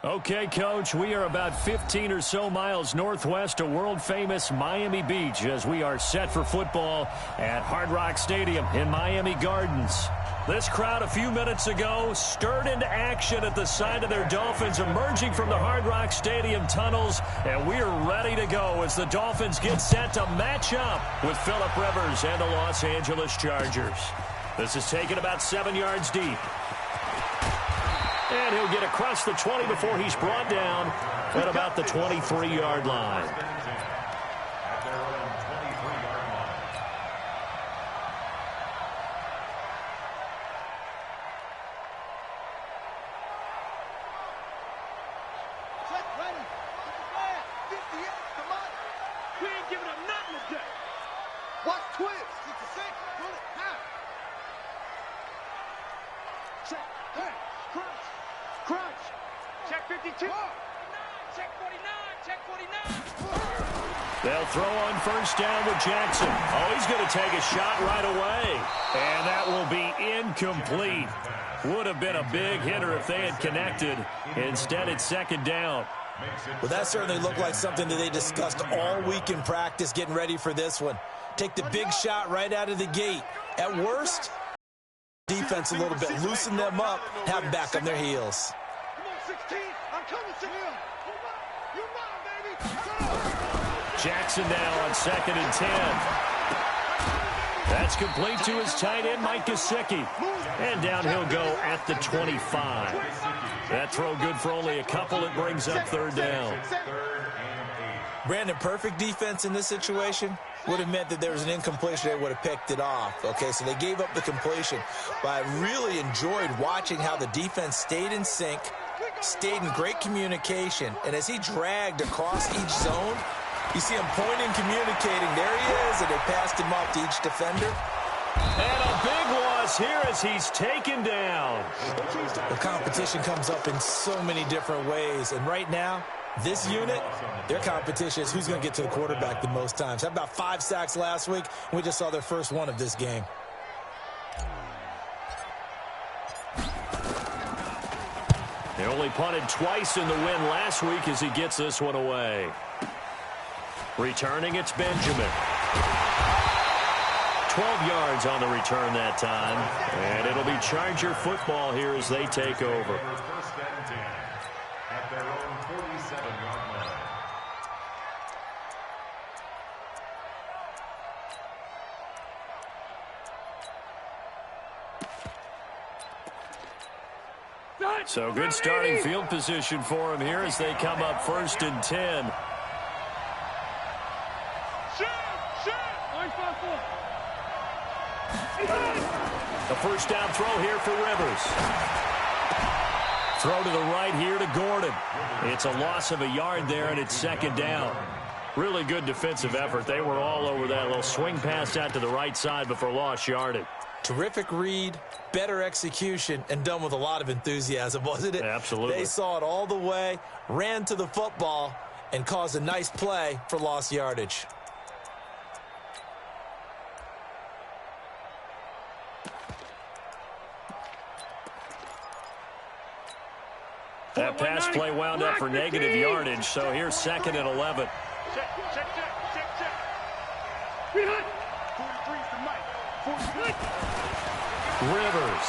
Okay, Coach, we are about 15 or so miles northwest of world-famous Miami Beach as we are set for football at Hard Rock Stadium in Miami Gardens. This crowd a few minutes ago stirred into action at the side of their Dolphins emerging from the Hard Rock Stadium tunnels, and we're ready to go as the Dolphins get set to match up with Phillip Rivers and the Los Angeles Chargers. This is taken about 7 yards deep. And he'll get across the 20 before he's brought down at about the 23-yard line. They'll throw on first down with Jackson. Oh, he's going to take a shot right away. And that will be incomplete. Would have been a big hitter if they had connected. Instead, it's second down. Well, that certainly looked like something that they discussed all week in practice, getting ready for this one. Take the big shot right out of the gate. At worst, defense a little bit. Loosen them up, have them back on their heels. Come on, 16. I'm coming to him. You're mine, baby. Jackson now on 2nd and 10. That's complete to his tight end, Mike Gesicki. And down he'll go at the 25. That throw good for only a couple. It brings up third down. Brandon, perfect defense in this situation would have meant that there was an incompletion. They would have picked it off. Okay, so they gave up the completion. But I really enjoyed watching how the defense stayed in sync, stayed in great communication. And as he dragged across each zone, you see him pointing, communicating. There he is, and they passed him off to each defender. And a big loss here as he's taken down. The competition comes up in so many different ways. And right now, this unit, their competition is who's going to get to the quarterback the most times. Had about 5 sacks last week, and we just saw their first one of this game. They only punted twice in the win last week as he gets this one away. Returning, it's Benjamin. 12 yards on the return that time. And it'll be Charger football here as they take over. First and 10 at their own 47-yard line. So good starting field position for him here as they come up 1st and 10. A first down throw here for Rivers. Throw to the right here to Gordon. It's a loss of a yard there, and it's second down. Really good defensive effort. They were all over that little swing pass out to the right side before lost yardage. Terrific read, better execution, and done with a lot of enthusiasm, wasn't it? Absolutely. They saw it all the way, ran to the football, and caused a nice play for lost yardage. That pass play wound up for negative yardage, so here's 2nd and 11. Check. Behind. 43's the mic. 43. Rivers.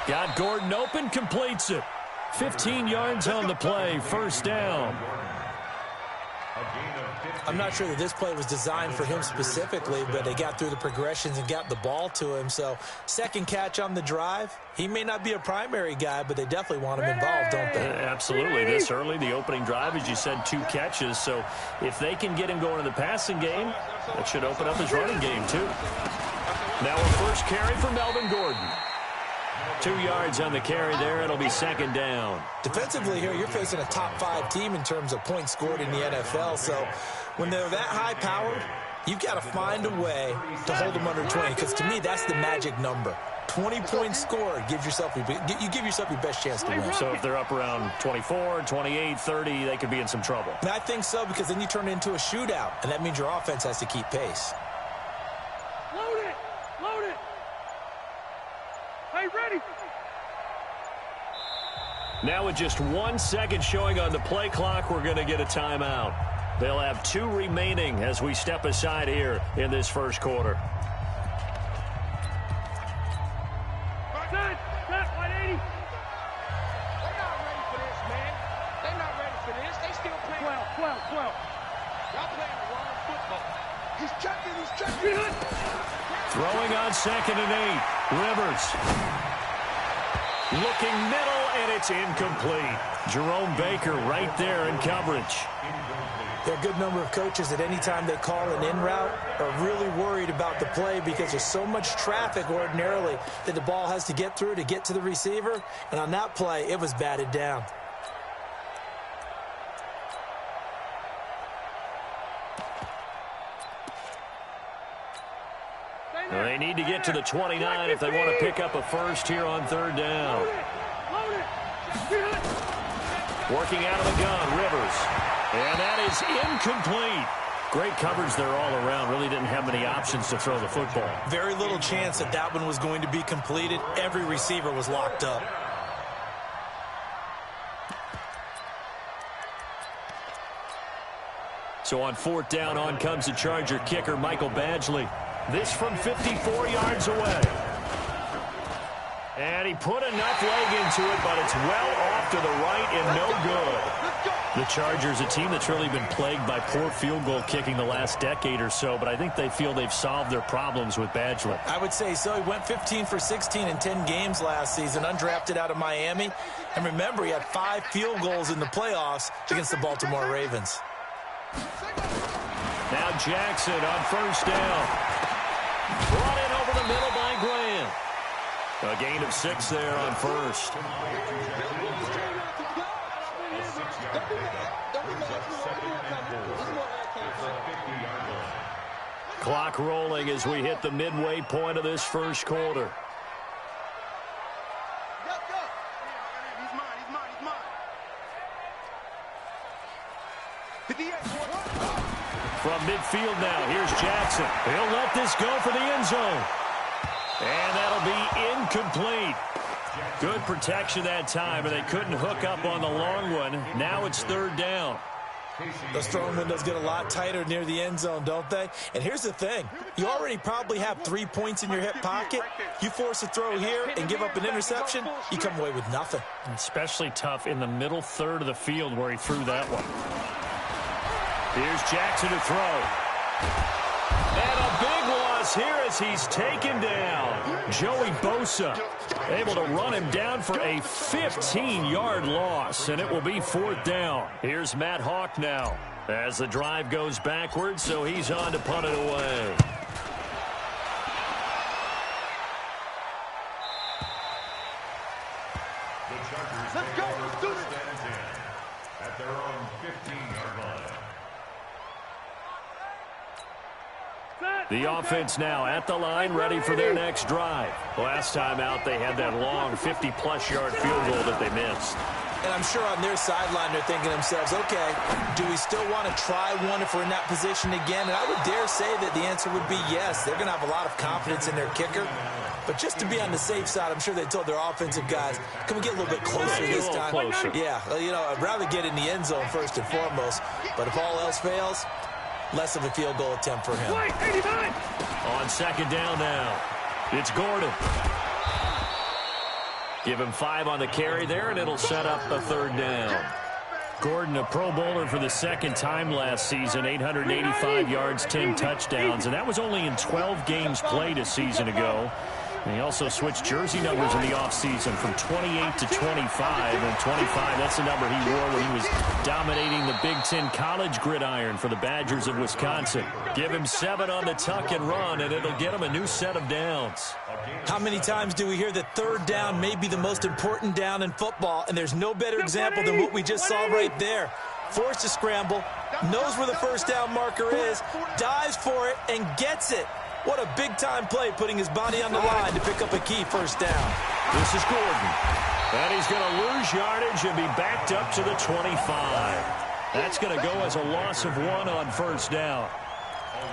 Got Gordon open, completes it. 15 yards on the play, first down. I'm not sure that this play was designed for him specifically, but they got through the progressions and got the ball to him. So, second catch on the drive. He may not be a primary guy, but they definitely want him involved, don't they? Absolutely. This early, the opening drive, as you said, 2 catches. So, if they can get him going in the passing game, that should open up his running game, too. Now a first carry for Melvin Gordon. 2 yards on the carry there. It'll be second down. Defensively here, you're facing a top 5 team in terms of points scored in the NFL. So when they're that high-powered, you've got to find a way to hold them under 20. Because to me, that's the magic number. 20 points scored, you give yourself your best chance to win. So if they're up around 24, 28, 30, they could be in some trouble. And I think so, because then you turn it into a shootout, and that means your offense has to keep pace. Load it. Hey, ready. Now with just 1 second showing on the play clock, we're going to get a timeout. They'll have 2 remaining as we step aside here in this first quarter. Set, 180. They're not ready for this, man. They're not ready for this. They still playing 12. Y'all playing the wrong football. He's checking. Throwing on 2nd and 8. Rivers. Looking middle, and it's incomplete. Jerome Baker right there in coverage. There are a good number of coaches at any time they call an in route are really worried about the play because there's so much traffic ordinarily that the ball has to get through to get to the receiver. And on that play, it was batted down. They need to get to the 29 if they want to pick up a first here on 3rd down. Working out of the gun, Rivers. And that is incomplete. Great coverage there all around. Really didn't have many options to throw the football. Very little chance that that one was going to be completed. Every receiver was locked up. So on 4th down, on comes the Charger kicker, Michael Badgley. This from 54 yards away. And he put enough leg into it, but it's well off to the right and no good. The Chargers, a team that's really been plagued by poor field goal kicking the last decade or so, but I think they feel they've solved their problems with Badgley. I would say so. He went 15 for 16 in 10 games last season, undrafted out of Miami. And remember, he had 5 field goals in the playoffs against the Baltimore Ravens. Now Jackson on 1st down. Brought in over the middle by Graham. A gain of 6 there on 1st. Clock rolling as we hit the midway point of this first quarter. From midfield now, here's Jackson. He'll let this go for the end zone. And that'll be incomplete. Good protection that time, and they couldn't hook up on the long one. Now it's 3rd down. Those throwing windows get a lot tighter near the end zone, don't they? And here's the thing. You already probably have 3 points in your hip pocket. You force a throw here and give up an interception, you come away with nothing. Especially tough in the middle third of the field where he threw that one. Here's Jackson to throw. And a big loss here as he's taken down. Joey Bosa able to run him down for a 15-yard loss, and it will be 4th down. Here's Matt Hawk now as the drive goes backwards, so he's on to punt it away. Let's go. Let's do this. At their own 15-yard line. The offense now at the line, ready for their next drive. Last time out, they had that long 50-plus yard field goal that they missed. And I'm sure on their sideline they're thinking to themselves, okay, do we still want to try one if we're in that position again? And I would dare say that the answer would be yes. They're going to have a lot of confidence in their kicker. But just to be on the safe side, I'm sure they told their offensive guys, can we get a little bit closer this time? Closer. Yeah, you know, I'd rather get in the end zone first and foremost. But if all else fails, less of a field goal attempt for him. On 2nd down now, it's Gordon. Give him 5 on the carry there, and it'll set up a 3rd down. Gordon, a Pro Bowler for the 2nd time last season, 885 yards, 10 touchdowns, and that was only in 12 games played a season ago. And he also switched jersey numbers in the offseason from 28 to 25. And 25, that's the number he wore when he was dominating the Big Ten college gridiron for the Badgers of Wisconsin. Give him 7 on the tuck and run, and it'll get him a new set of downs. How many times do we hear that 3rd down may be the most important down in football, and there's no better example than what we just saw right there. Forced to scramble, knows where the 1st down marker is, dives for it, and gets it. What a big-time play, putting his body on the line to pick up a key 1st down. This is Gordon. And he's going to lose yardage and be backed up to the 25. That's going to go as a loss of 1 on 1st down.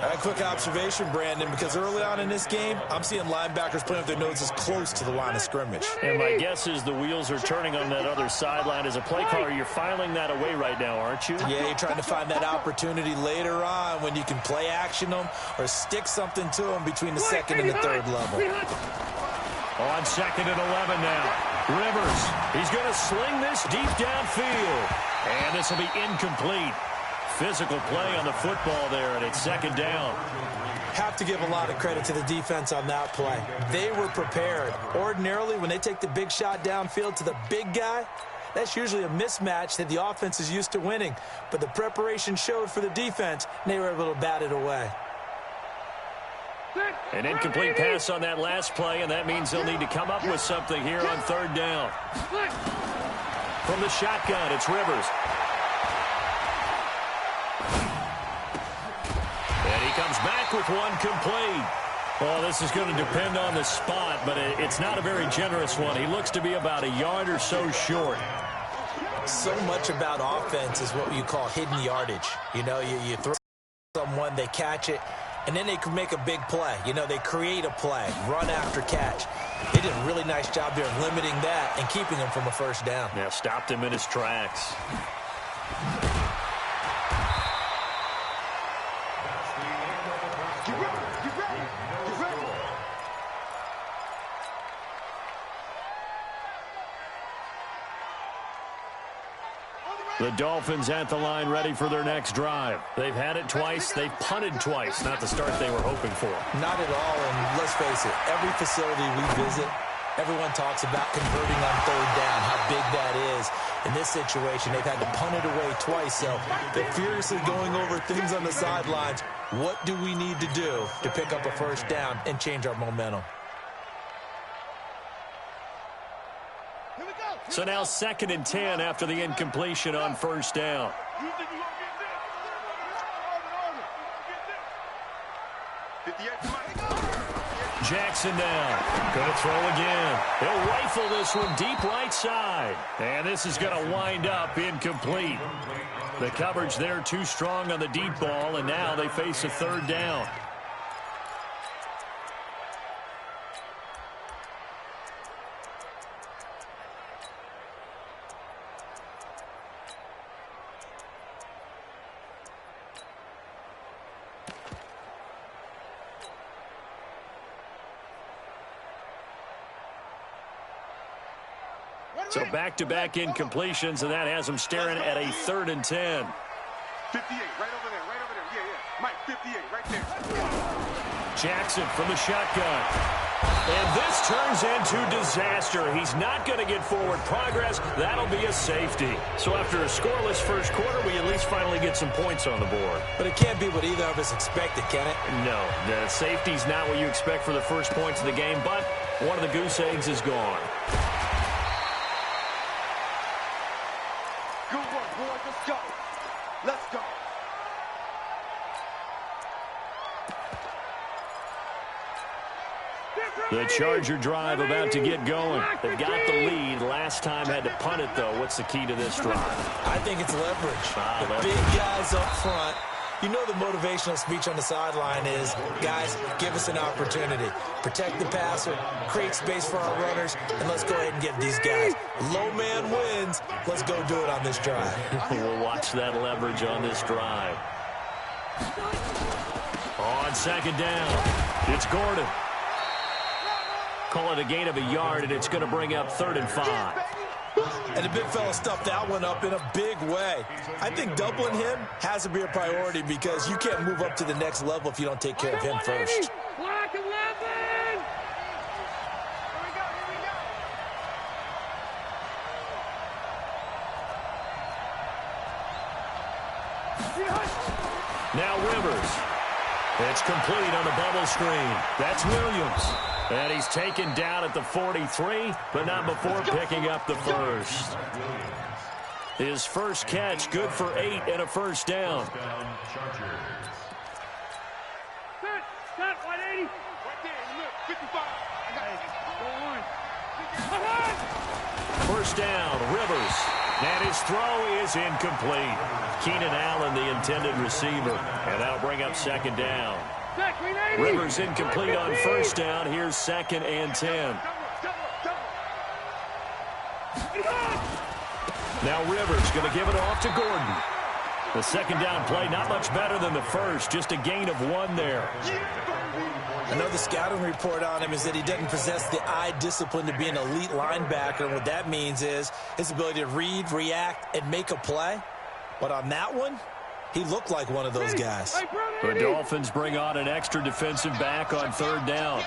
A quick observation, Brandon, because early on in this game, I'm seeing linebackers playing with their noses close to the line of scrimmage. And my guess is the wheels are turning on that other sideline. As a play caller, you're filing that away right now, aren't you? Yeah, you're trying to find that opportunity later on when you can play action them or stick something to them between the second and the third level. On 2nd and 11 now. Rivers, he's going to sling this deep downfield. And this will be incomplete. Physical play on the football there, and it's 2nd down. Have to give a lot of credit to the defense on that play. They were prepared. Ordinarily, when they take the big shot downfield to the big guy, that's usually a mismatch that the offense is used to winning. But the preparation showed for the defense, and they were able to bat it away. An incomplete pass on that last play, and that means they'll need to come up with something here on 3rd down. From the shotgun, it's Rivers. And he comes back with one complete. Well, this is going to depend on the spot, but it's not a very generous one. He looks to be about a yard or so short. So much about offense is what you call hidden yardage. You know, you throw someone, they catch it, and then they can make a big play. You know, they create a play, run after catch. They did a really nice job there of limiting that and keeping him from a 1st down. Yeah, stopped him in his tracks. The Dolphins at the line ready for their next drive. They've had it twice. They've punted twice. Not the start they were hoping for. Not at all, and let's face it, every facility we visit, everyone talks about converting on 3rd down, how big that is. In this situation, they've had to punt it away twice, so they're furiously going over things on the sidelines. What do we need to do to pick up a 1st down and change our momentum? So now 2nd and 10 after the incompletion on 1st down. Jackson now. Going to throw again. He'll rifle this one deep right side. And this is going to wind up incomplete. The coverage there too strong on the deep ball, and now they face a 3rd down. So back-to-back incompletions, and that has them staring at a 3rd and 10. 58, right over there, right over there. Yeah. Mike, 58, right there. Jackson from the shotgun. And this turns into disaster. He's not going to get forward progress. That'll be a safety. So after a scoreless first quarter, we at least finally get some points on the board. But it can't be what either of us expected, can it? No, the safety's not what you expect for the first points of the game, but one of the goose eggs is gone. Good work, boys. Let's go. Let's go. The Charger drive about to get going. They've got the lead. Last time had to punt it, though. What's the key to this drive? I think it's leverage. The big guys up front. You know the motivational speech on the sideline is, guys, give us an opportunity. Protect the passer, create space for our runners, and let's go ahead and get these guys. Low man wins. Let's go do it on this drive. We'll watch that leverage on this drive. On 2nd down, it's Gordon. Call it a gain of a yard, and it's going to bring up 3rd and 5. And the big fella stuffed that one up in a big way. I think doubling him has to be a priority because you can't move up to the next level if you don't take care of him first. Block 11. Now Rivers. It's complete on the bubble screen. That's Williams. And he's taken down at the 43, but not before picking up the first. His first catch, good for 8 and a 1st down. Set, 180. Right there, look, 55. I got it. Go on. 1st down, Rivers. And his throw is incomplete. Keenan Allen, the intended receiver. And that'll bring up second down. Rivers incomplete on first down. Here's 2nd and 10. Now Rivers going to give it off to Gordon. The second down play, not much better than the first. Just a gain of 1 there. I know the scouting report on him is that he doesn't possess the eye discipline to be an elite linebacker. And what that means is his ability to read, react, and make a play. But on that one, he looked like one of those guys. The Dolphins bring on an extra defensive back on 3rd down.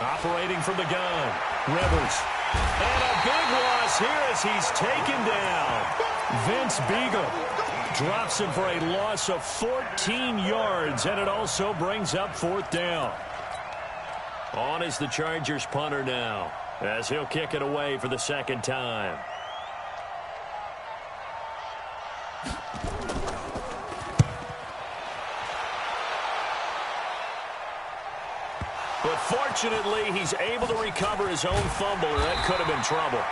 Operating from the gun, Rivers. And a big loss here as he's taken down. Vince Beagle drops him for a loss of 14 yards, and it also brings up 4th down. On is the Chargers punter now, as he'll kick it away for the 2nd time. But fortunately, he's able to recover his own fumble, or that could have been trouble.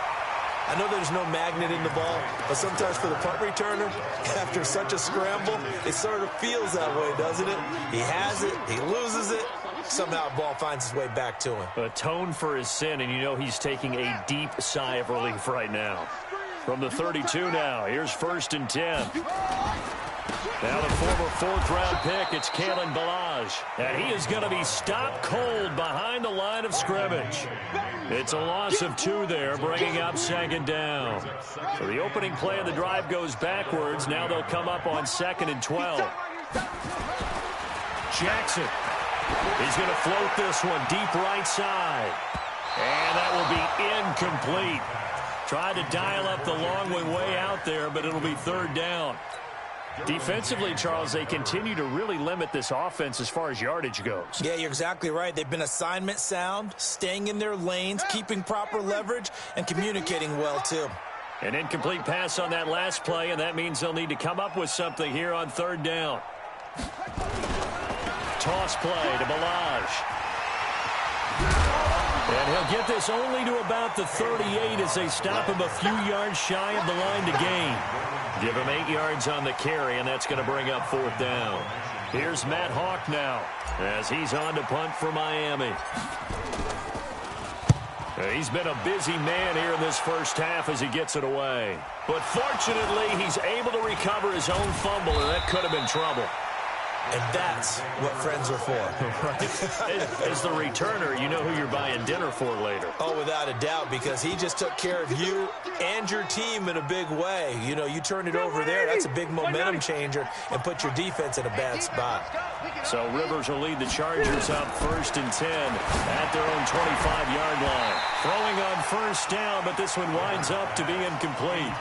I know there's no magnet in the ball, but sometimes for the punt returner, after such a scramble, it sort of feels that way, doesn't it? He has it, he loses it, somehow the ball finds its way back to him. Atone for his sin, and you know he's taking a deep sigh of relief right now. From the 32 now, here's 1st and 10. Now the former 4th-round pick, it's Kalen Ballage. And he is going to be stopped cold behind the line of scrimmage. It's a loss of 2 there, bringing up 2nd down. So the opening play of the drive goes backwards. Now they'll come up on 2nd and 12. Jackson. He's going to float this one deep right side. And that will be incomplete. Tried to dial up the long way out there, but it'll be 3rd down. Defensively, Charles, they continue to really limit this offense as far as yardage goes. Yeah, you're exactly right. They've been assignment sound, staying in their lanes, keeping proper leverage, and communicating well, too. An incomplete pass on that last play, and that means they'll need to come up with something here on 3rd down. Toss play to Ballage. And he'll get this only to about the 38 as they stop him a few yards shy of the line to gain. Give him 8 yards on the carry, and that's going to bring up 4th down. Here's Matt Hawk now as he's on to punt for Miami. He's been a busy man here in this first half as he gets it away. But fortunately, he's able to recover his own fumble, and that could have been trouble. And that's what friends are for. As the returner, you know who you're buying dinner for later. Oh, without a doubt, because he just took care of you and your team in a big way. You know, you turn it over there, that's a big momentum changer, and put your defense in a bad spot. So Rivers will lead the Chargers up 1st and 10 at their own 25-yard line. Throwing on 1st down, but this one winds up to be incomplete.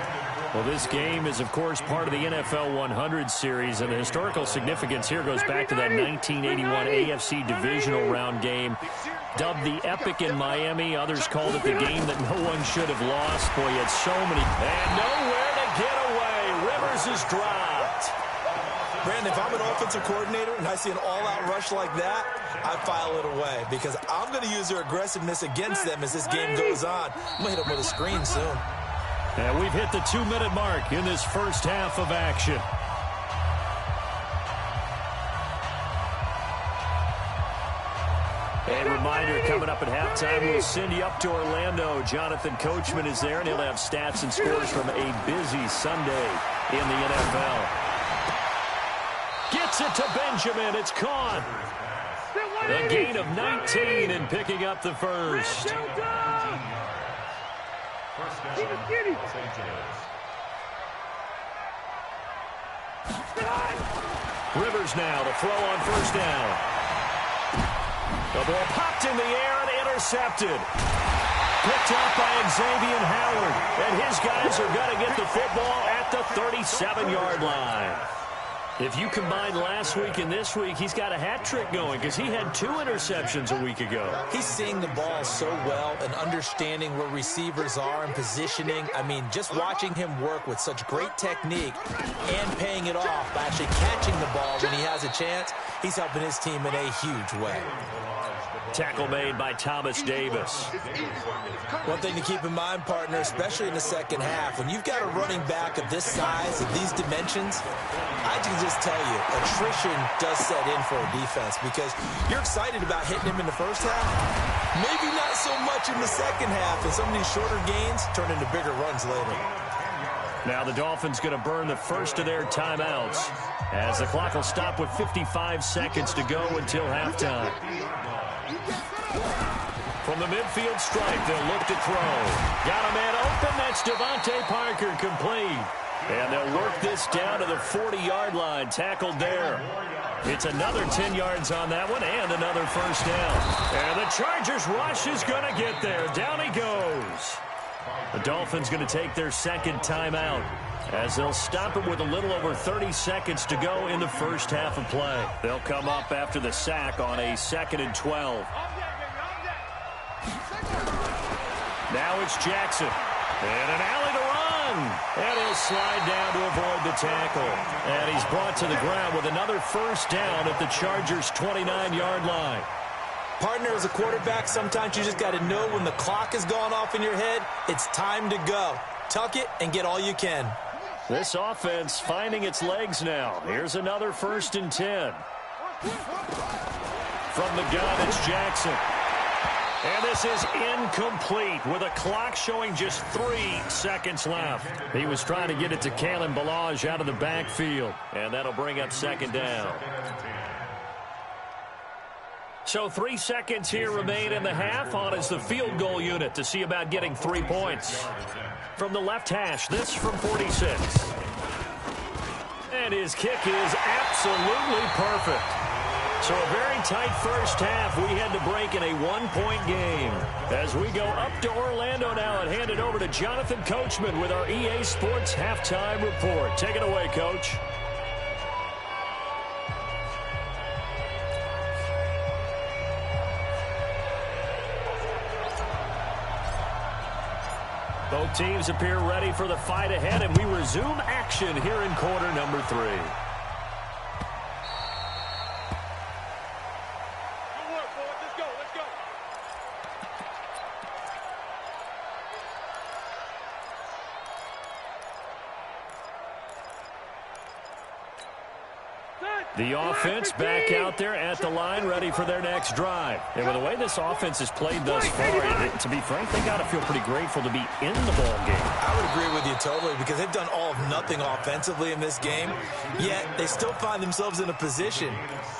Well, this game is, of course, part of the NFL 100 series, and the historical significance here goes back to that 1981 AFC divisional round game. Dubbed the Epic in Miami. Others called it the game that no one should have lost. Boy, he had so many. And nowhere to get away. Rivers is dropped. Brandon, if I'm an offensive coordinator and I see an all-out rush like that, I file it away because I'm going to use their aggressiveness against them as this game goes on. I'm going to hit them with a screen soon. And we've hit the 2-minute mark in this first half of action. A reminder, coming up at halftime, we'll send you up to Orlando. Jonathan Coachman is there, and he'll have stats and scores from a busy Sunday in the NFL. Gets it to Benjamin. It's caught. A gain of 19 and picking up the first. Rivers now to throw on 1st down. The ball popped in the air and intercepted. Picked up by Xavier Howard. And his guys are going to get the football at the 37-yard line. If you combine last week and this week, he's got a hat trick going because he had 2 interceptions a week ago. He's seeing the ball so well and understanding where receivers are and positioning. I mean, just watching him work with such great technique and paying it off by actually catching the ball when he has a chance, he's helping his team in a huge way. Tackle made by Thomas Davis. One thing to keep in mind, partner, especially in the second half, when you've got a running back of this size, of these dimensions, I can just tell you, attrition does set in for a defense because you're excited about hitting him in the first half. Maybe not so much in the second half, and some of these shorter gains turn into bigger runs later. Now the Dolphins going to burn the first of their timeouts as the clock will stop with 55 seconds to go until halftime. From the midfield stripe, they'll look to throw. Got a man open. That's Devontae Parker, complete. And they'll work this down to the 40-yard line, tackled there. It's another 10 yards on that one and another first down. And the Chargers rush is going to get there. Down he goes. The Dolphins going to take their second timeout as they'll stop it with a little over 30 seconds to go in the first half of play. They'll come up after the sack on a 2nd and 12. Now it's Jackson. And an alley to run. And he'll slide down to avoid the tackle. And he's brought to the ground with another first down at the Chargers' 29-yard line. Partner, as a quarterback, sometimes you just got to know when the clock has gone off in your head, it's time to go. Tuck it and get all you can. This offense finding its legs now. Here's another 1st and 10. From the gun, it's Jackson. And this is incomplete with a clock showing just 3 seconds left. He was trying to get it to Kalen Ballage out of the backfield. And that'll bring up 2nd down. So 3 seconds here remain in the half. On is the field goal unit to see about getting 3 points. From the left hash, this from 46. And his kick is absolutely perfect. So a very tight first half. We had to break in a 1-point game. As we go up to Orlando now and hand it over to Jonathan Coachman with our EA Sports Halftime Report. Take it away, Coach. Both teams appear ready for the fight ahead, and we resume action here in quarter number 3. The offense back out there at the line, ready for their next drive. And with the way this offense has played thus far, to be frank, they got to feel pretty grateful to be in the ball game. I would agree with you totally because they've done all of nothing offensively in this game, yet they still find themselves in a position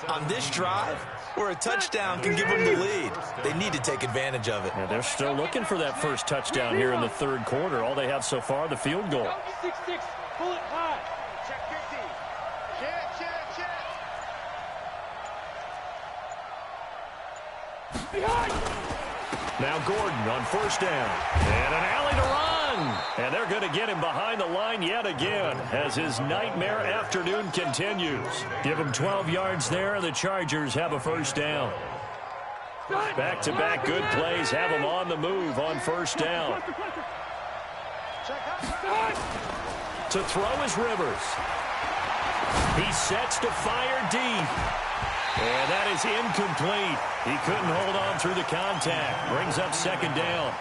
on this drive where a touchdown can give them the lead. They need to take advantage of it. Yeah, they're still looking for that first touchdown here in the 3rd quarter. All they have so far, the field goal. 6-6, pull it high. Check 15. Now Gordon on 1st down. And an alley to run. And they're going to get him behind the line yet again as his nightmare afternoon continues. Give him 12 yards there, and the Chargers have a first down. Back-to-back good plays have him on the move on 1st down. To throw is Rivers. He sets to fire deep. And that is incomplete. He couldn't hold on through the contact. Brings up 2nd down.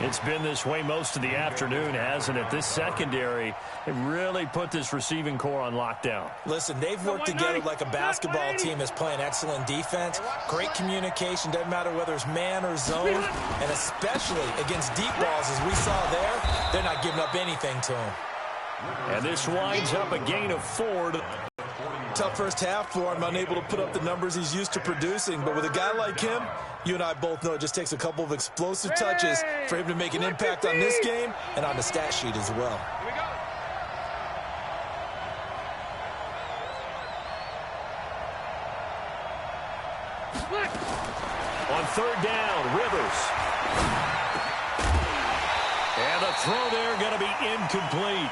It's been this way most of the afternoon, hasn't it? This secondary, it really put this receiving core on lockdown. Listen, they've worked together like a basketball team that's playing excellent defense. Great communication, doesn't matter whether it's man or zone. And especially against deep balls, as we saw there, they're not giving up anything to him. And this winds up a gain of 4. Tough first half for him, unable to put up the numbers he's used to producing. But with a guy like him, you and I both know it just takes a couple of explosive touches for him to make an impact on this game and on the stat sheet as well. Here we go. On 3rd down, Rivers. And And the throw there going to be incomplete.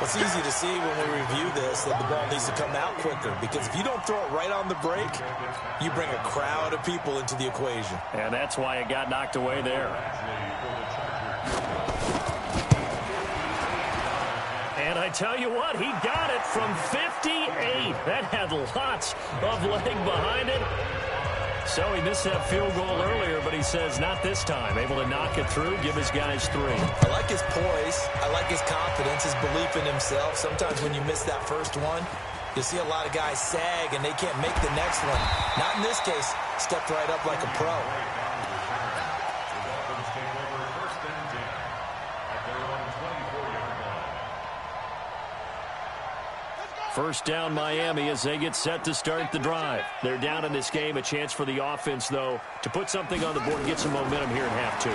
It's easy to see when we review this that the ball needs to come out quicker, because if you don't throw it right on the break, you bring a crowd of people into the equation. And that's why it got knocked away there. And I tell you what, he got it from 58. That had lots of leg behind it. So he missed that field goal earlier, but he says not this time. Able to knock it through, give his guys 3. I like his poise. I like his confidence, his belief in himself. Sometimes when you miss that first one, you see a lot of guys sag and they can't make the next one. Not in this case. Stepped right up like a pro. First down Miami as they get set to start the drive. They're down in this game. A chance for the offense, though, to put something on the board and get some momentum here in half 2.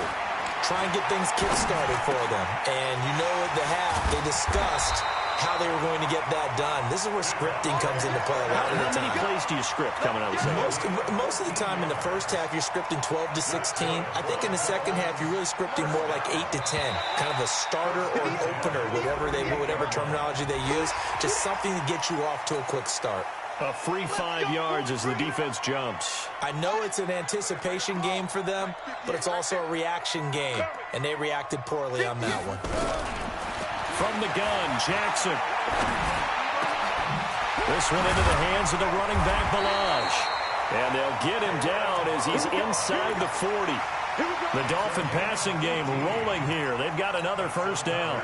Try and get things kick-started for them. And you know at the half, they discussed how they were going to get that done. This is where scripting comes into play a lot of the time. How many plays do you script coming out of the second? Most of the time in the first half, you're scripting 12 to 16. I think in the second half, you're really scripting more like 8 to 10. Kind of a starter or an opener, whatever terminology they use. Just something to get you off to a quick start. A free 5 yards as the defense jumps. I know it's an anticipation game for them, but it's also a reaction game. And they reacted poorly on that one. From the gun, Jackson. This one into the hands of the running back, Balaj. And they'll get him down as he's inside the 40. The Dolphin passing game rolling here. They've got another first down.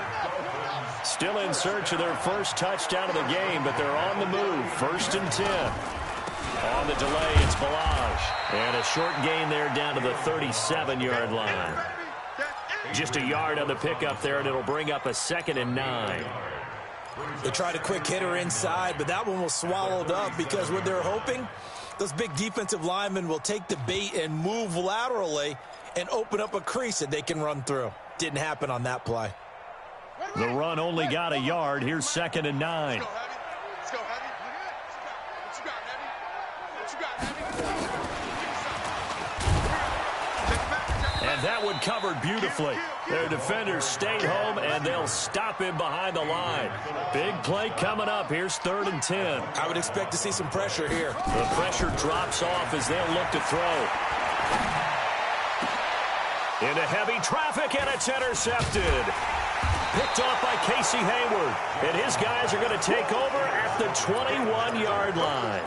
Still in search of their first touchdown of the game, but they're on the move. 1st and 10. On the delay, it's Balaj. And a short gain there down to the 37-yard line. Just a yard on the pickup there, and it'll bring up a 2nd and 9. They tried a quick hitter inside, but that one was swallowed up because what they're hoping, those big defensive linemen will take the bait and move laterally and open up a crease that they can run through. Didn't happen on that play. The run only got a yard. Here's 2nd and 9. Let's go, Heavy. What you got, Heavy? What you got, Heavy? And that one covered beautifully. Their defenders stayed home, and they'll stop him behind the line. Big play coming up. Here's 3rd and 10. I would expect to see some pressure here. The pressure drops off as they'll look to throw. Into heavy traffic, and it's intercepted. Picked off by Casey Hayward. And his guys are going to take over at the 21-yard line.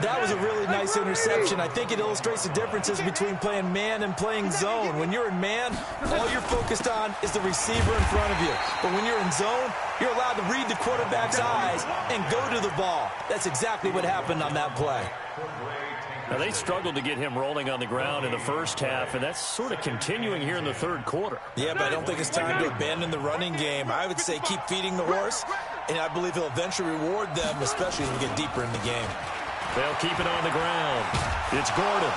That was a really nice interception. I think it illustrates the differences between playing man and playing zone. When you're in man, all you're focused on is the receiver in front of you. But when you're in zone, you're allowed to read the quarterback's eyes and go to the ball. That's exactly what happened on that play. Now, they struggled to get him rolling on the ground in the first half, and that's sort of continuing here in the third quarter. Yeah, but I don't think it's time to abandon the running game. I would say keep feeding the horse, and I believe he'll eventually reward them, especially as we get deeper in the game. They'll keep it on the ground. It's Gordon.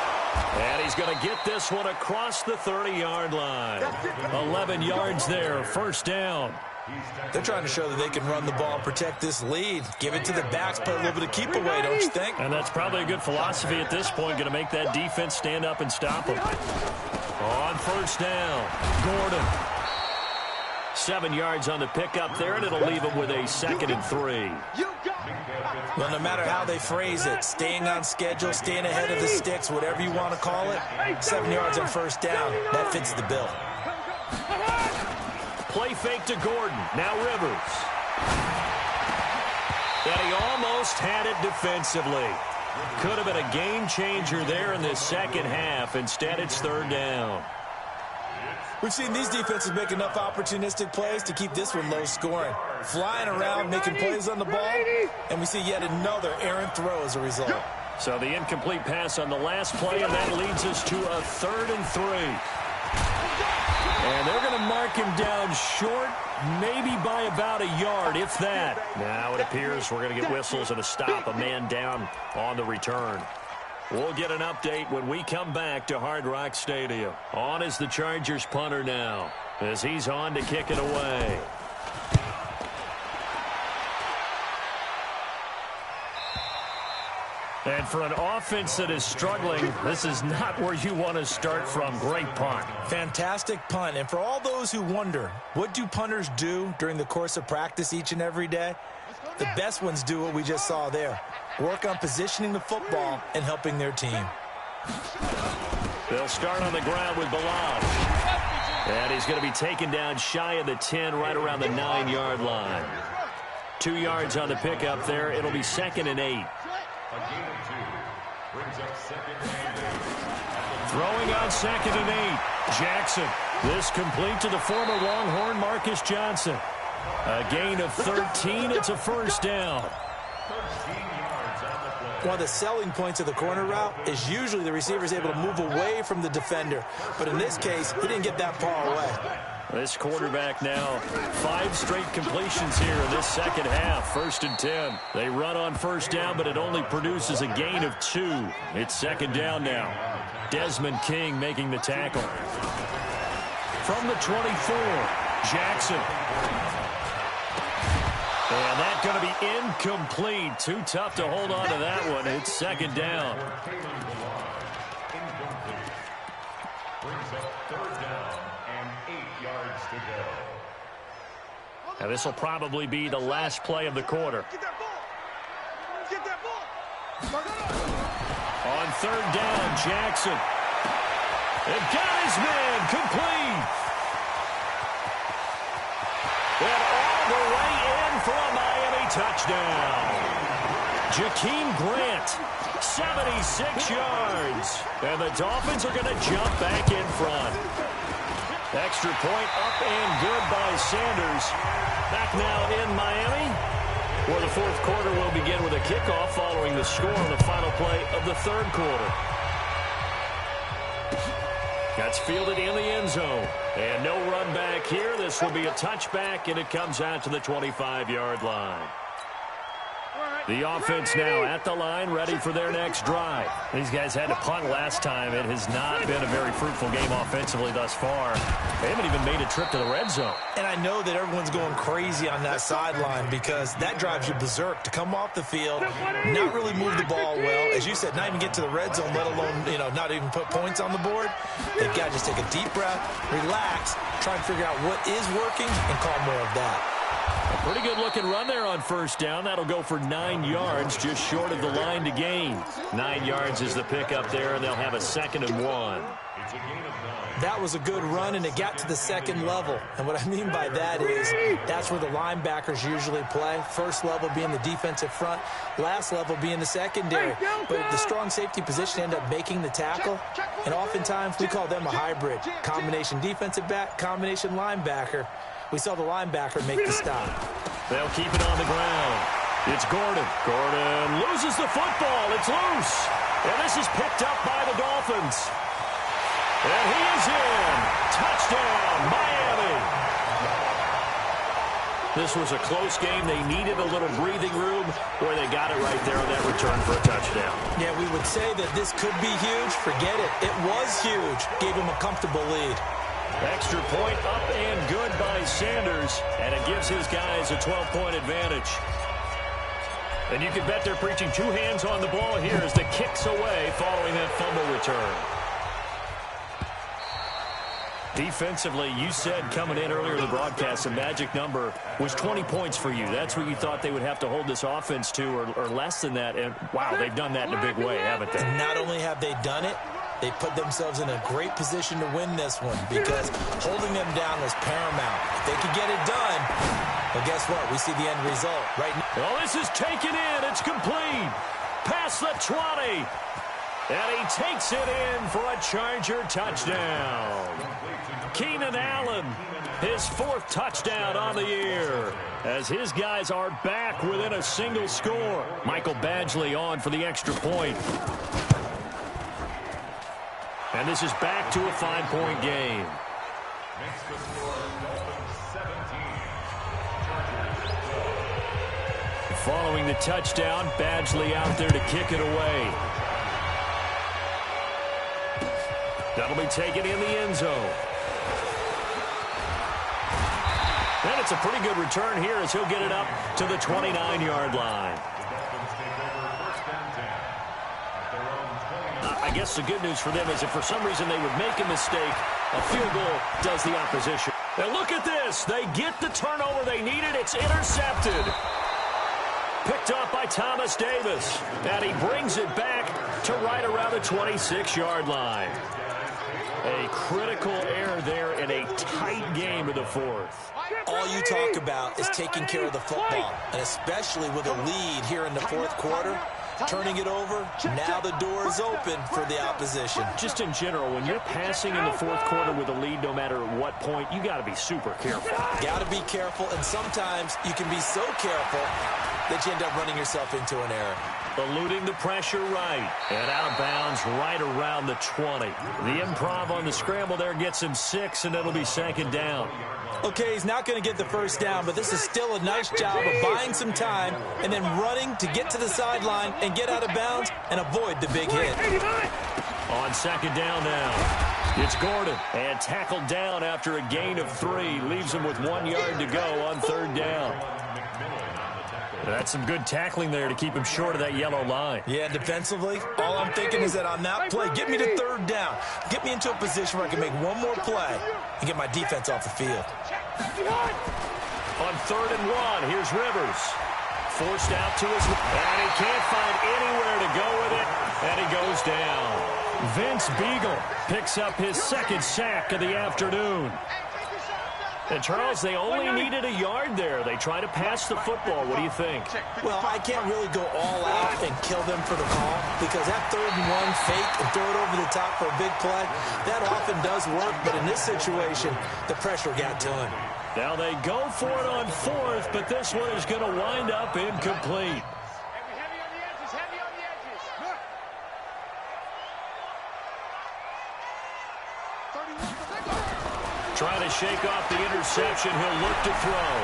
And he's going to get this one across the 30-yard line. 11 yards there, first down. They're trying to show that they can run the ball and protect this lead. Give it to the backs, play a little bit of keep away, don't you think? And that's probably a good philosophy at this point, going to make that defense stand up and stop them. On first down, Gordon. 7 yards on the pickup there, and it'll leave him with a 2nd and 3. Well, no matter how they phrase it, staying on schedule, staying ahead of the sticks, whatever you want to call it, 7 yards on first down, that fits the bill. Play fake to Gordon. Now Rivers. And he almost had it defensively. Could have been a game changer there in the second half. Instead, it's 3rd down. We've seen these defenses make enough opportunistic plays to keep this one low scoring. Flying around, making plays on the ball, and we see yet another errant throw as a result. So the incomplete pass on the last play, and that leads us to a 3rd and 3. And they're going to mark him down short, maybe by about a yard, if that. Now it appears we're going to get whistles and a stop, a man down on the return. We'll get an update when we come back to Hard Rock Stadium. On is the Chargers punter now, as he's on to kick it away. And for an offense that is struggling, this is not where you want to start from. Great punt. Fantastic punt. And for all those who wonder, what do punters do during the course of practice each and every day? The best ones do what we just saw there. Work on positioning the football and helping their team. They'll start on the ground with Bilal. And he's going to be taken down shy of the 10, right around the 9-yard line. 2 yards on the pickup there. It'll be 2nd and 8. Throwing on 2nd and 8. Jackson. This complete to the former Longhorn Marcus Johnson. A gain of 13. It's a first down. One of the selling points of the corner route is usually the receiver is able to move away from the defender. But in this case, he didn't get that far away. This quarterback now, 5 straight completions here in this second half. 1st and 10. They run on first down, but it only produces a gain of 2. It's 2nd down now. Desmond King making the tackle. From the 24, Jackson. And that's going to be incomplete. Too tough to hold on to that one. It's 2nd down. Brings up 3rd down and 8 yards to go. Now this will probably be the last play of the quarter. Get that ball. Get that ball. On 3rd down, Jackson. And got his man complete. And all the way in for a Miami touchdown. Jakeem Grant, 76 yards. And the Dolphins are going to jump back in front. Extra point up and good by Sanders. Back now in Miami, where the 4th quarter will begin with a kickoff following the score on the final play of the 3rd quarter. That's fielded in the end zone. And no run back here. This will be a touchback, and it comes out to the 25-yard line. The offense now at the line, ready for their next drive. These guys had to punt last time. It has not been a very fruitful game offensively thus far. They haven't even made a trip to the red zone. And I know that everyone's going crazy on that sideline because that drives you berserk to come off the field, not really move the ball well. As you said, not even get to the red zone, let alone, not even put points on the board. They've got to just take a deep breath, relax, try and figure out what is working, and call more of that. A pretty good-looking run there on first down. That'll go for 9 yards, just short of the line to gain. 9 yards is the pickup there, and they'll have a 2nd and 1. That was a good run, and it got to the 2nd level. And what I mean by that is that's where the linebackers usually play. First level being the defensive front, last level being the secondary. But the strong safety position ended up making the tackle, and oftentimes we call them a hybrid. Combination defensive back, combination linebacker. We saw the linebacker make the stop. They'll keep it on the ground. It's Gordon. Gordon loses the football. It's loose. And this is picked up by the Dolphins. And he is in. Touchdown, Miami. This was a close game. They needed a little breathing room where they got it right there on that return for a touchdown. Yeah, we would say that this could be huge. Forget it. It was huge. Gave him a comfortable lead. Extra point up and good by Sanders, and it gives his guys a 12-point advantage. And you can bet they're preaching 2 hands on the ball here as the kick's away following that fumble return. Defensively, you said coming in earlier in the broadcast, the magic number was 20 points for you. That's what you thought they would have to hold this offense to, or less than that. And, wow, they've done that in a big way, haven't they? And not only have they done it, they put themselves in a great position to win this one because holding them down was paramount. If they could get it done, well, guess what? We see the end result right now. Well, this is taken in. It's complete. Past the 20. And he takes it in for a Charger touchdown. Keenan Allen, his 4th touchdown on the year, as his guys are back within a single score. Michael Badgley on for the extra point. And this is back to a 5-point game. Makes the score Dolphins 17. Following the touchdown, Badgley out there to kick it away. That'll be taken in the end zone. And it's a pretty good return here as he'll get it up to the 29-yard line. The Dolphins take over 1st and 10. I guess the good news for them is if for some reason they would make a mistake, a field goal does the opposition. And look at this. They get the turnover they needed. It's intercepted. Picked up by Thomas Davis. And he brings it back to right around the 26-yard line. A critical error there in a tight game of the fourth. All you talk about is taking care of the football, and especially with a lead here in the fourth quarter, turning it over, now the door is open for the opposition. Just in general, when you're passing in the fourth quarter with a lead, no matter at what point, you got to be super careful. Got to be careful, and sometimes you can be so careful that you end up running yourself into an error. Eluding the pressure right, and out of bounds right around the 20. The improv on the scramble there gets him 6, and it'll be second down. Okay, he's not going to get the first down, but this is still a nice job of buying some time and then running to get to the sideline and get out of bounds and avoid the big hit. On second down now, it's Gordon, and tackled down after a gain of 3. Leaves him with 1 yard to go on third down. That's some good tackling there to keep him short of that yellow line. Yeah, defensively, all I'm thinking is that on that play, get me to third down. Get me into a position where I can make one more play and get my defense off the field. On third and 1, here's Rivers. Forced out to his left, and he can't find anywhere to go with it, and he goes down. Vince Beagle picks up his second sack of the afternoon. And, Charles, they only needed a yard there. They try to pass the football. What do you think? Well, I can't really go all out and kill them for the call because that third and 1 fake and throw it over the top for a big play, that often does work. But in this situation, the pressure got to him. Now they go for it on fourth, but this one is going to wind up incomplete. Heavy on the edges, heavy on the edges. Trying to shake off the interception. He'll look to throw.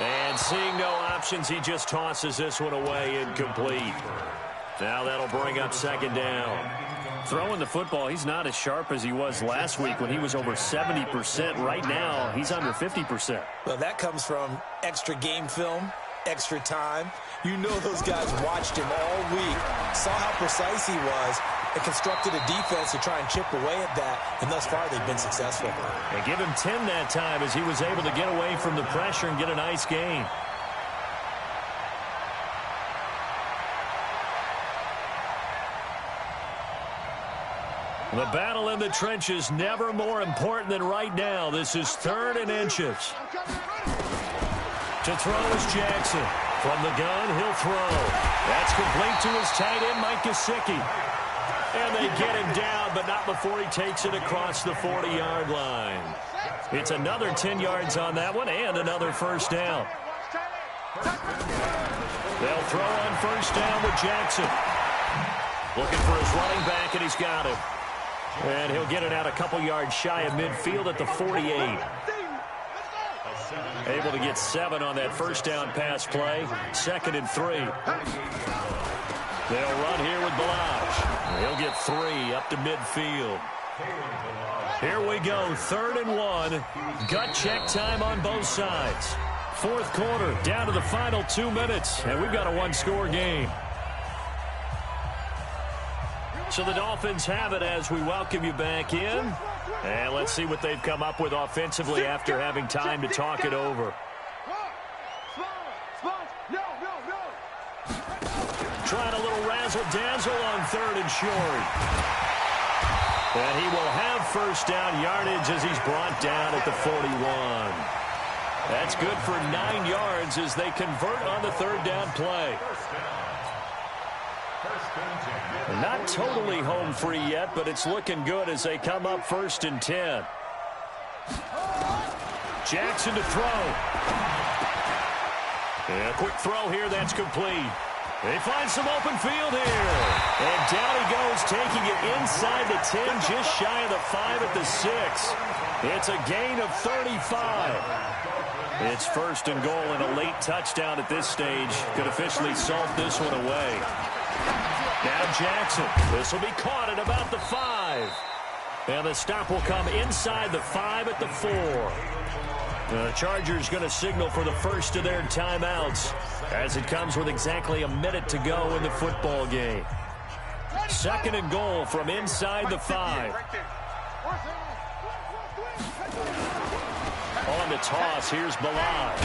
And seeing no options, he just tosses this one away, incomplete. Now that'll bring up second down. Throwing the football, he's not as sharp as he was last week when he was over 70%. Right now, he's under 50%. Well, that comes from extra game film, extra time. You know those guys watched him all week, saw how precise he was, and constructed a defense to try and chip away at that, and thus far they've been successful. And give him 10 that time as he was able to get away from the pressure and get a nice gain. The battle in the trenches never more important than right now. This is third and inches. To throw is Jackson. From the gun, he'll throw. That's complete to his tight end, Mike Gesicki. And they get him down, but not before he takes it across the 40-yard line. It's another 10 yards on that one and another first down. They'll throw on first down with Jackson. Looking for his running back, and he's got it. And he'll get it out a couple yards shy of midfield at the 48. Able to get 7 on that first down pass play. Second and 3. They'll run here with Balazs. He'll get 3 up to midfield. Here we go, third and 1. Gut check time on both sides. Fourth quarter, down to the final 2 minutes, and we've got a one-score game. So the Dolphins have it as we welcome you back in. And let's see what they've come up with offensively after having time to talk it over. Trying a little razzle-dazzle on third and short. And he will have first down yardage as he's brought down at the 41. That's good for 9 yards as they convert on the third down play. Not totally home free yet, but it's looking good as they come up first and 10. Jackson to throw. And a quick throw here, that's complete. They find some open field here. And down he goes, taking it inside the 10, just shy of the 5 at the 6. It's a gain of 35. It's first and goal, and a late touchdown at this stage could officially salt this one away. Now Jackson. This will be caught at about the 5. And the stop will come inside the 5 at the 4. The Chargers going to signal for the first of their timeouts as it comes with exactly a minute to go in the football game. Second and goal from inside the 5. On the toss, here's Balaj.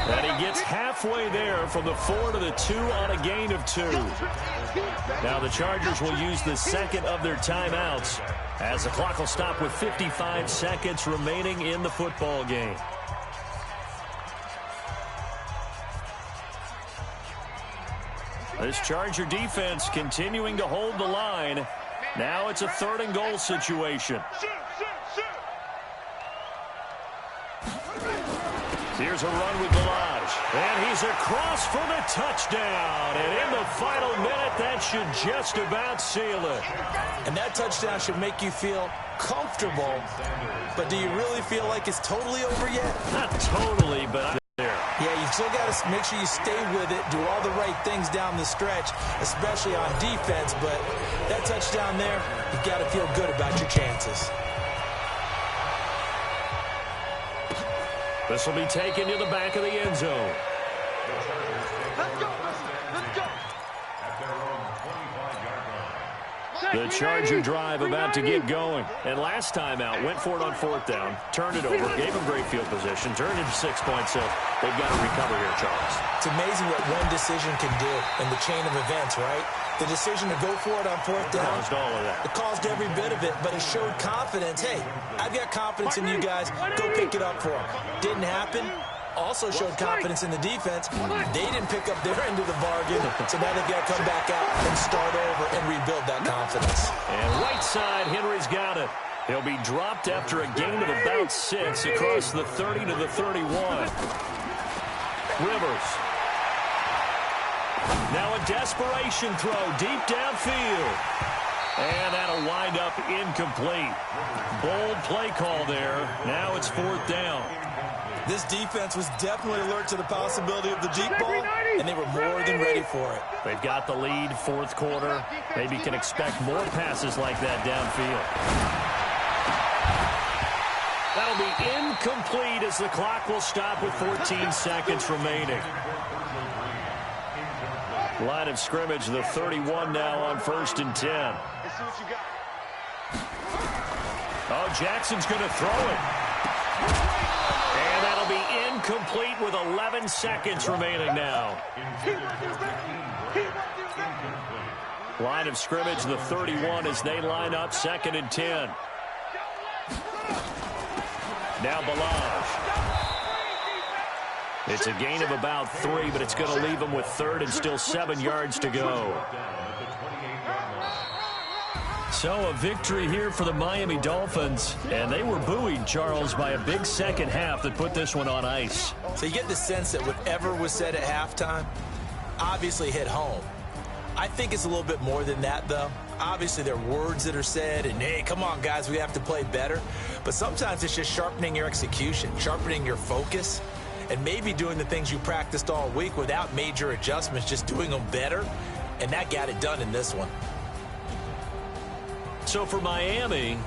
And he gets halfway there from the 4 to the 2 on a gain of 2. Now the Chargers will use the second of their timeouts as the clock will stop with 55 seconds remaining in the football game. This Charger defense continuing to hold the line. Now it's a 3rd and goal situation. Here's a run with Balaj. And he's across for the touchdown. And in the final minute, that should just about seal it. And that touchdown should make you feel comfortable. But do you really feel like it's totally over yet? Not totally, but there. Yeah, you still got to make sure you stay with it, do all the right things down the stretch, especially on defense. But that touchdown there, you've got to feel good about your chances. This will be taken to the back of the end zone. Let's go. Let's go. The Charger drive about to get going. And last time out, went for it on 4th down, turned it over, gave them great field position, turned it to 6 points. So they've got to recover here, Charles. It's amazing what one decision can do in the chain of events, right? The decision to go for it on 4th down. Caused all of that. It caused every bit of it, but it showed confidence. Hey, I've got confidence in you guys. Go pick it up for them. Didn't happen. Also showed confidence in the defense. They didn't pick up their end of the bargain, so now they've got to come back out and start over and rebuild that confidence. And right side, Henry's got it. He'll be dropped after a gain of about 6 across the 30 to the 31. Rivers. Now a desperation throw deep downfield. And that'll wind up incomplete. Bold play call there. Now it's 4th down. This defense was definitely alert to the possibility of the deep ball, and they were more than ready for it. They've got the lead, 4th quarter. Maybe can expect more passes like that downfield. That'll be incomplete as the clock will stop with 14 seconds remaining. Line of scrimmage, the 31 now on 1st and 10. Oh, Jackson's going to throw it. And that'll be incomplete with 11 seconds remaining now. Line of scrimmage, the 31 as they line up 2nd and 10. Now Balaj. It's a gain of about 3, but it's going to leave them with 3rd and still 7 yards to go. So a victory here for the Miami Dolphins, and they were buoyed, Charles, by a big second half that put this one on ice. So you get the sense that whatever was said at halftime obviously hit home. I think it's a little bit more than that, though. Obviously, there are words that are said, and, hey, come on, guys, we have to play better. But sometimes it's just sharpening your execution, sharpening your focus, and maybe doing the things you practiced all week without major adjustments, just doing them better, and that got it done in this one. So for Miami,